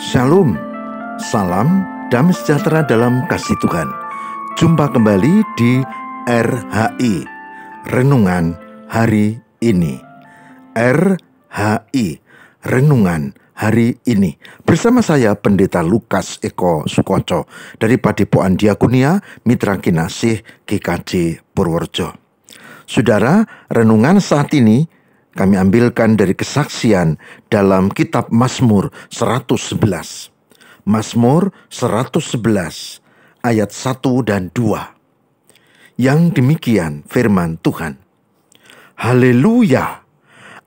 Shalom, salam damai sejahtera dalam kasih Tuhan. Jumpa kembali di RHI, Renungan Hari Ini. RHI, Renungan Hari Ini. Bersama saya Pendeta Lukas Eko Sukoco dari Padepokan Diakonia Mitra Kinasih GKJ Purworejo. Saudara, renungan saat ini kami ambilkan dari kesaksian dalam kitab Mazmur 111. Mazmur 111 ayat 1 dan 2. Yang demikian firman Tuhan. Haleluya!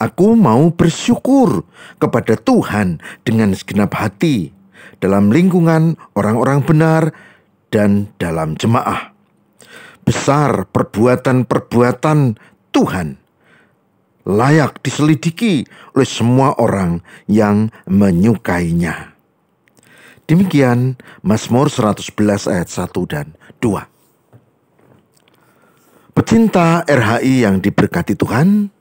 Aku mau bersyukur kepada Tuhan dengan segenap hati dalam lingkungan orang-orang benar dan dalam jemaah. Besar perbuatan-perbuatan Tuhan, layak diselidiki oleh semua orang yang menyukainya. Demikian Mazmur 111 ayat 1 dan 2. Pecinta RHI yang diberkati Tuhan,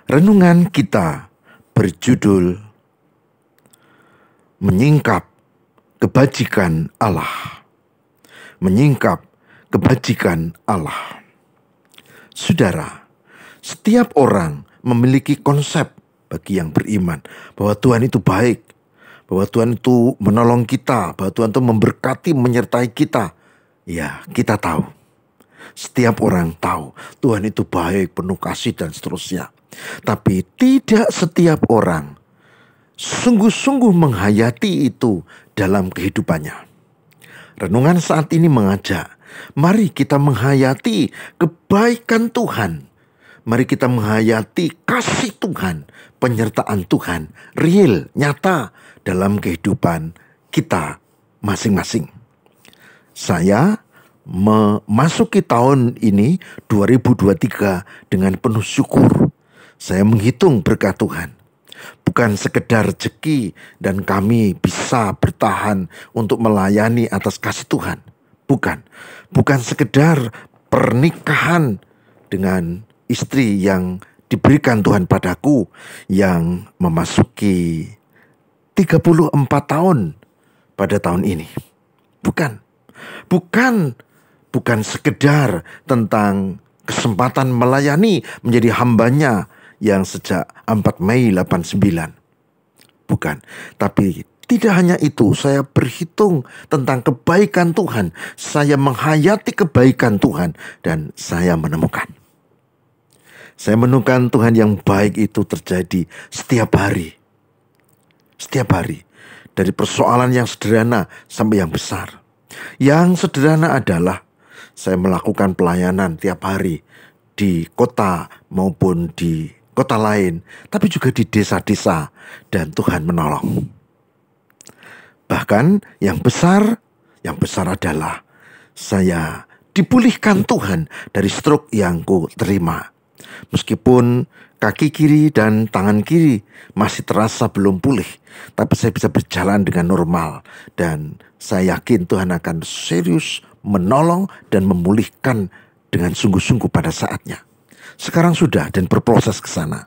renungan kita berjudul Menyingkap Kebajikan Allah. Menyingkap kebajikan Allah. Saudara, setiap orang memiliki konsep bagi yang beriman bahwa Tuhan itu baik, bahwa Tuhan itu menolong kita, bahwa Tuhan itu memberkati, menyertai kita. Ya, kita tahu. Setiap orang tahu Tuhan itu baik, penuh kasih dan seterusnya. Tapi tidak setiap orang sungguh-sungguh menghayati itu dalam kehidupannya. Renungan saat ini mengajak, mari kita menghayati kebaikan Tuhan. Mari kita menghayati kasih Tuhan, penyertaan Tuhan, real, nyata dalam kehidupan kita masing-masing. Saya memasuki tahun ini 2023 dengan penuh syukur. Saya menghitung berkat Tuhan. Bukan sekedar rezeki dan kami bisa bertahan untuk melayani atas kasih Tuhan. Bukan sekedar pernikahan dengan istri yang diberikan Tuhan padaku yang memasuki 34 tahun pada tahun ini. Bukan sekedar tentang kesempatan melayani menjadi hambanya yang sejak 4 Mei 89. Bukan, tapi tidak hanya itu, saya berhitung tentang kebaikan Tuhan. Saya menghayati kebaikan Tuhan dan saya menemukan Tuhan yang baik itu terjadi setiap hari. Setiap hari. Dari persoalan yang sederhana sampai yang besar. Yang sederhana adalah saya melakukan pelayanan tiap hari di kota maupun di kota lain. Tapi juga di desa-desa dan Tuhan menolong. Bahkan yang besar adalah saya dipulihkan Tuhan dari stroke yang ku terima. Meskipun kaki kiri dan tangan kiri masih terasa belum pulih, tapi saya bisa berjalan dengan normal. Dan saya yakin Tuhan akan serius menolong dan memulihkan dengan sungguh-sungguh pada saatnya. Sekarang sudah dan berproses ke sana.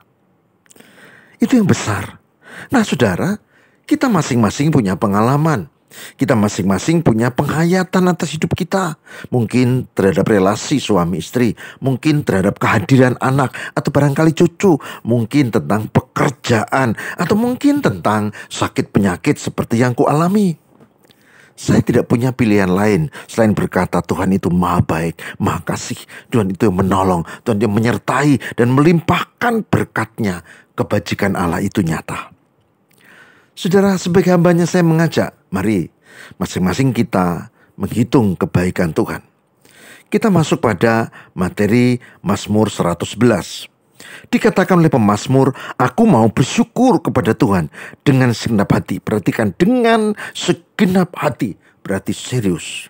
Itu yang besar. Nah saudara, kita masing-masing punya pengalaman. Kita masing-masing punya penghayatan atas hidup kita. Mungkin terhadap relasi suami istri, mungkin terhadap kehadiran anak, atau barangkali cucu, mungkin tentang pekerjaan, atau mungkin tentang sakit penyakit seperti yang kualami. Saya tidak punya pilihan lain selain berkata Tuhan itu maha baik, maha kasih. Tuhan itu yang menolong, Tuhan yang menyertai dan melimpahkan berkatnya. Kebajikan Allah itu nyata. Saudara, sebagai hambanya saya mengajak, mari masing-masing kita menghitung kebaikan Tuhan. Kita masuk pada materi Mazmur 111. Dikatakan oleh pemazmur, aku mau bersyukur kepada Tuhan dengan segenap hati. Perhatikan, dengan segenap hati, berarti serius.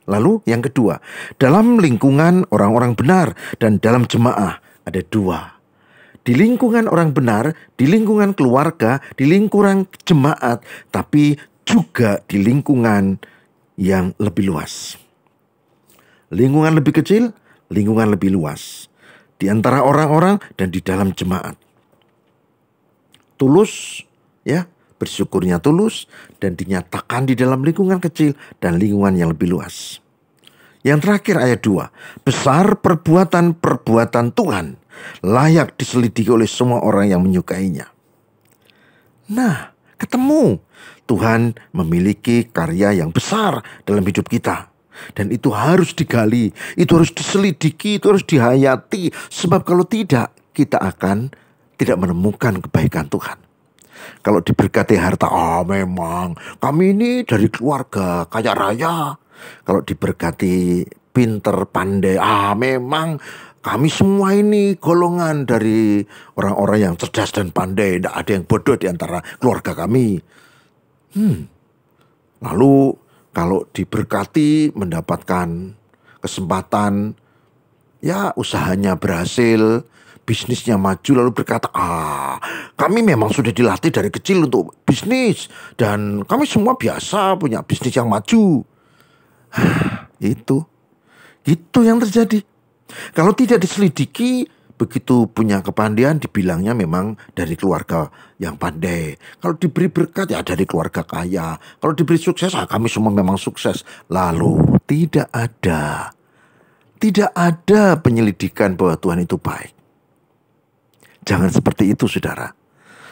Lalu yang kedua, dalam lingkungan orang-orang benar dan dalam jemaah ada dua. Di lingkungan orang benar, di lingkungan keluarga, di lingkungan jemaat, tapi juga di lingkungan yang lebih luas. Lingkungan lebih kecil, lingkungan lebih luas. Di antara orang-orang dan di dalam jemaat. Tulus, ya, bersyukurnya tulus, dan dinyatakan di dalam lingkungan kecil dan lingkungan yang lebih luas. Yang terakhir ayat 2, besar perbuatan-perbuatan Tuhan, layak diselidiki oleh semua orang yang menyukainya. Nah, ketemu Tuhan memiliki karya yang besar dalam hidup kita. Dan itu harus digali, itu harus diselidiki, itu harus dihayati. Sebab kalau tidak, kita akan tidak menemukan kebaikan Tuhan. Kalau diberkati harta, memang kami ini dari keluarga kaya raya. Kalau diberkati pinter, pandai, memang kami semua ini golongan dari orang-orang yang cerdas dan pandai. Tidak ada yang bodoh di antara keluarga kami. Lalu kalau diberkati mendapatkan kesempatan, ya usahanya berhasil, bisnisnya maju, lalu berkata, kami memang sudah dilatih dari kecil untuk bisnis. Dan kami semua biasa punya bisnis yang maju. Itu yang terjadi. Kalau tidak diselidiki, begitu punya kepandaian dibilangnya memang dari keluarga yang pandai. Kalau diberi berkat ya dari keluarga kaya. Kalau diberi sukses, kami semua memang sukses. Lalu tidak ada penyelidikan bahwa Tuhan itu baik. Jangan seperti itu, saudara.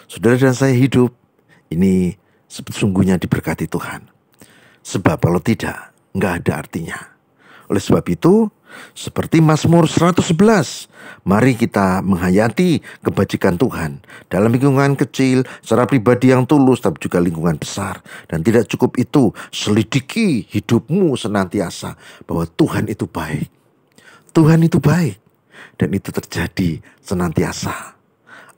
Saudara dan saya hidup ini sesungguhnya diberkati Tuhan. Sebab kalau tidak, nggak ada artinya. Oleh sebab itu, seperti Mazmur 111, mari kita menghayati kebajikan Tuhan dalam lingkungan kecil, secara pribadi yang tulus, tapi juga lingkungan besar. Dan tidak cukup itu, selidiki hidupmu senantiasa bahwa Tuhan itu baik. Tuhan itu baik, dan itu terjadi senantiasa.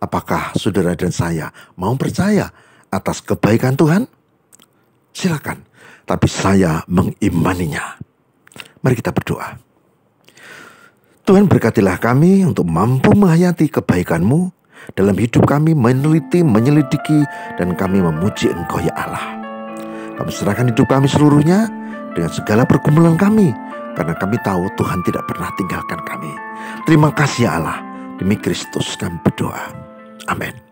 Apakah saudara dan saya mau percaya atas kebaikan Tuhan? Silakan, tapi saya mengimaninya. Mari kita berdoa. Tuhan, berkatilah kami untuk mampu menghayati kebaikan-Mu dalam hidup kami, meneliti, menyelidiki, dan kami memuji Engkau ya Allah. Kami serahkan hidup kami seluruhnya dengan segala pergumulan kami, karena kami tahu Tuhan tidak pernah tinggalkan kami. Terima kasih ya Allah. Demi Kristus kami berdoa. Amin.